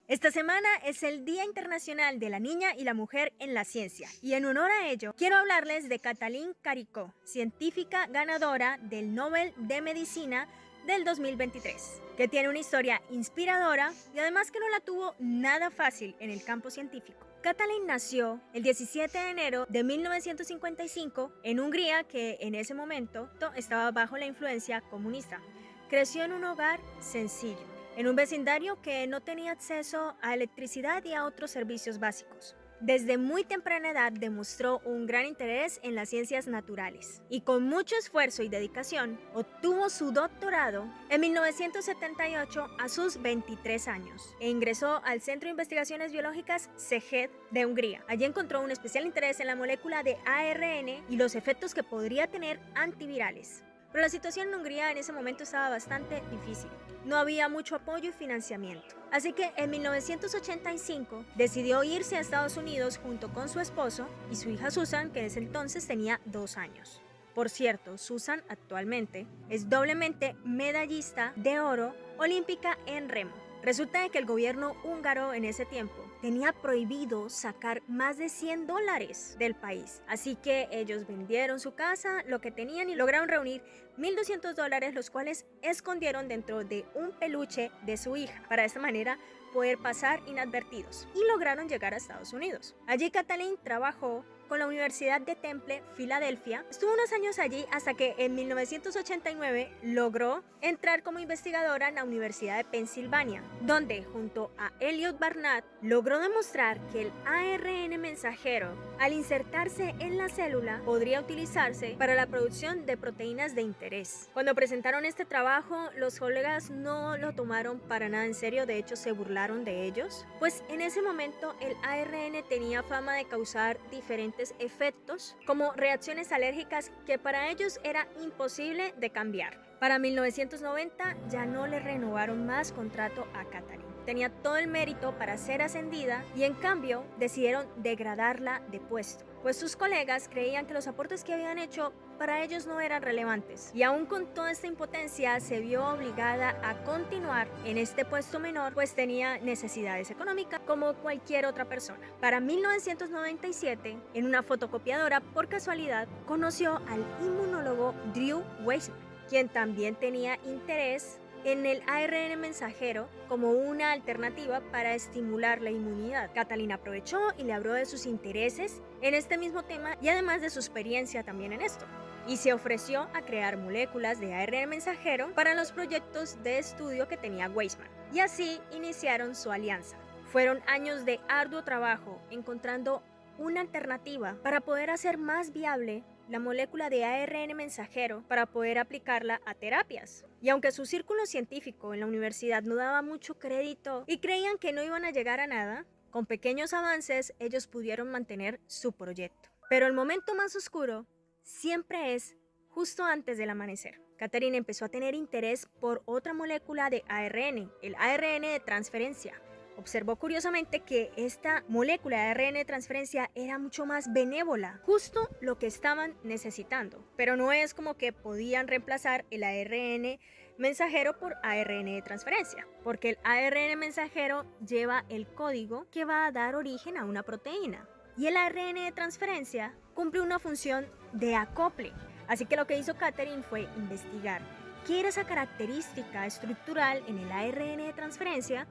Esta semana es el Día Internacional de la Niña y la Mujer en la Ciencia y en honor a ello quiero hablarles de Katalin Karikó, científica ganadora del Nobel de Medicina del 2023, que tiene una historia inspiradora y además que no la tuvo nada fácil en el campo científico. Katalin nació el 17 de enero de 1955 en Hungría, que en ese momento estaba bajo la influencia comunista. Creció en un hogar sencillo, en un vecindario que no tenía acceso a electricidad y a otros servicios básicos. Desde muy temprana edad demostró un gran interés en las ciencias naturales y con mucho esfuerzo y dedicación obtuvo su doctorado en 1978 a sus 23 años e ingresó al Centro de Investigaciones Biológicas CEGED de Hungría. Allí encontró un especial interés en la molécula de ARN y los efectos que podría tener antivirales. Pero la situación en Hungría en ese momento estaba bastante difícil. No había mucho apoyo y financiamiento. Así que en 1985 decidió irse a Estados Unidos junto con su esposo y su hija Susan, que en ese entonces tenía 2 años. Por cierto, Susan actualmente es doblemente medallista de oro olímpica en remo. Resulta que el gobierno húngaro en ese tiempo tenía prohibido sacar más de $100 del país. Así que ellos vendieron su casa, lo que tenían, y lograron reunir $1,200, los cuales escondieron dentro de un peluche de su hija, para de esta manera poder pasar inadvertidos, y lograron llegar a Estados Unidos. Allí Katalin trabajó con la Universidad de Temple, Filadelfia. Estuvo unos años allí hasta que en 1989 logró entrar como investigadora en la Universidad de Pensilvania, donde junto a Elliot Barnard logró demostrar que el ARN mensajero, al insertarse en la célula, podría utilizarse para la producción de proteínas de interés. Cuando presentaron este trabajo, los colegas no lo tomaron para nada en serio, de hecho se burlaron de ellos, pues en ese momento el ARN tenía fama de causar diferentes efectos, como reacciones alérgicas que para ellos era imposible de cambiar. Para 1990 ya no le renovaron más contrato a Katalin. Tenía todo el mérito para ser ascendida y en cambio decidieron degradarla de puesto, pues sus colegas creían que los aportes que habían hecho para ellos no eran relevantes, y aún con toda esta impotencia se vio obligada a continuar en este puesto menor, pues tenía necesidades económicas como cualquier otra persona. Para 1997, en una fotocopiadora, por casualidad, conoció al inmunólogo Drew Weissman, quien también tenía interés en el ARN mensajero como una alternativa para estimular la inmunidad. Katalin aprovechó y le habló de sus intereses en este mismo tema y además de su experiencia también en esto, y se ofreció a crear moléculas de ARN mensajero para los proyectos de estudio que tenía Weissman, y así iniciaron su alianza. Fueron años de arduo trabajo encontrando una alternativa para poder hacer más viable la molécula de ARN mensajero para poder aplicarla a terapias. Y aunque su círculo científico en la universidad no daba mucho crédito y creían que no iban a llegar a nada, con pequeños avances ellos pudieron mantener su proyecto. Pero el momento más oscuro siempre es justo antes del amanecer. Katalin empezó a tener interés por otra molécula de ARN, el ARN de transferencia. Observó curiosamente que esta molécula de ARN de transferencia era mucho más benévola, justo lo que estaban necesitando, pero no es como que podían reemplazar el ARN mensajero por ARN de transferencia, porque el ARN mensajero lleva el código que va a dar origen a una proteína, y el ARN de transferencia cumple una función de acople. Así que lo que hizo Katalin fue investigar qué era esa característica estructural en el ARN de transferencia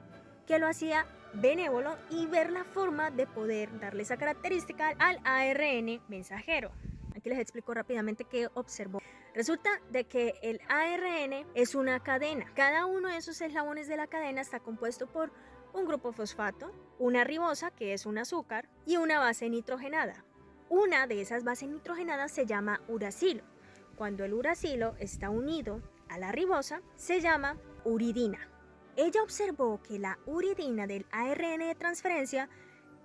que lo hacía benévolo y ver la forma de poder darle esa característica al ARN mensajero. Aquí les explico rápidamente qué observó. Resulta de que el ARN es una cadena. Cada uno de esos eslabones de la cadena está compuesto por un grupo fosfato, una ribosa, que es un azúcar, y una base nitrogenada. Una de esas bases nitrogenadas se llama uracilo. Cuando el uracilo está unido a la ribosa, se llama uridina. Ella observó que la uridina del ARN de transferencia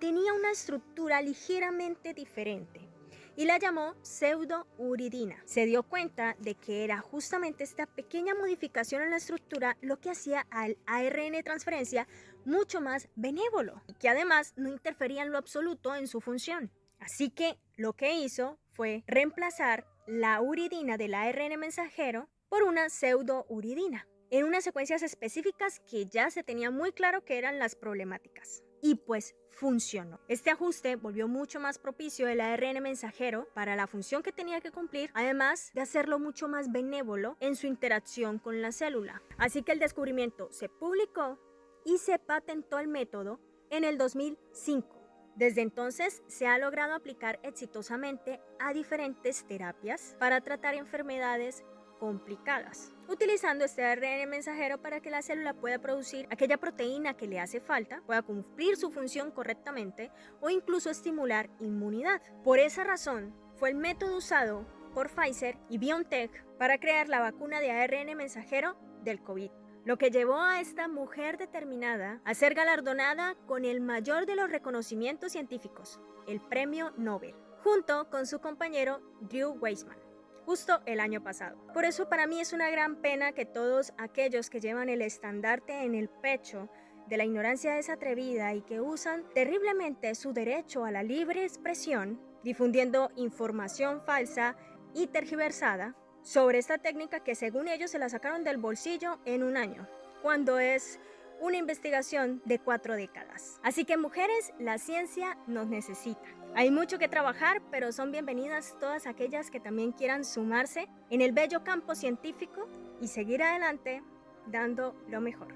tenía una estructura ligeramente diferente y la llamó pseudouridina. Se dio cuenta de que era justamente esta pequeña modificación en la estructura lo que hacía al ARN de transferencia mucho más benévolo y que además no interfería en lo absoluto en su función. Así que lo que hizo fue reemplazar la uridina del ARN mensajero por una pseudouridina. en unas secuencias específicas que ya se tenía muy claro que eran las problemáticas. Y pues funcionó. Este ajuste volvió mucho más propicio el ARN mensajero para la función que tenía que cumplir, además de hacerlo mucho más benévolo en su interacción con la célula. Así que el descubrimiento se publicó y se patentó el método en el 2005. Desde entonces se ha logrado aplicar exitosamente a diferentes terapias para tratar enfermedades complicadas, utilizando este ARN mensajero para que la célula pueda producir aquella proteína que le hace falta, pueda cumplir su función correctamente o incluso estimular inmunidad. Por esa razón, fue el método usado por Pfizer y BioNTech para crear la vacuna de ARN mensajero del COVID, lo que llevó a esta mujer determinada a ser galardonada con el mayor de los reconocimientos científicos, el Premio Nobel, junto con su compañero Drew Weissman, justo el año pasado. Por eso para mí es una gran pena que todos aquellos que llevan el estandarte en el pecho de la ignorancia desatrevida y que usan terriblemente su derecho a la libre expresión, difundiendo información falsa y tergiversada sobre esta técnica que según ellos se la sacaron del bolsillo en un año, cuando es una investigación de 4 décadas. Así que mujeres, la ciencia nos necesita. Hay mucho que trabajar, pero son bienvenidas todas aquellas que también quieran sumarse en el bello campo científico y seguir adelante dando lo mejor.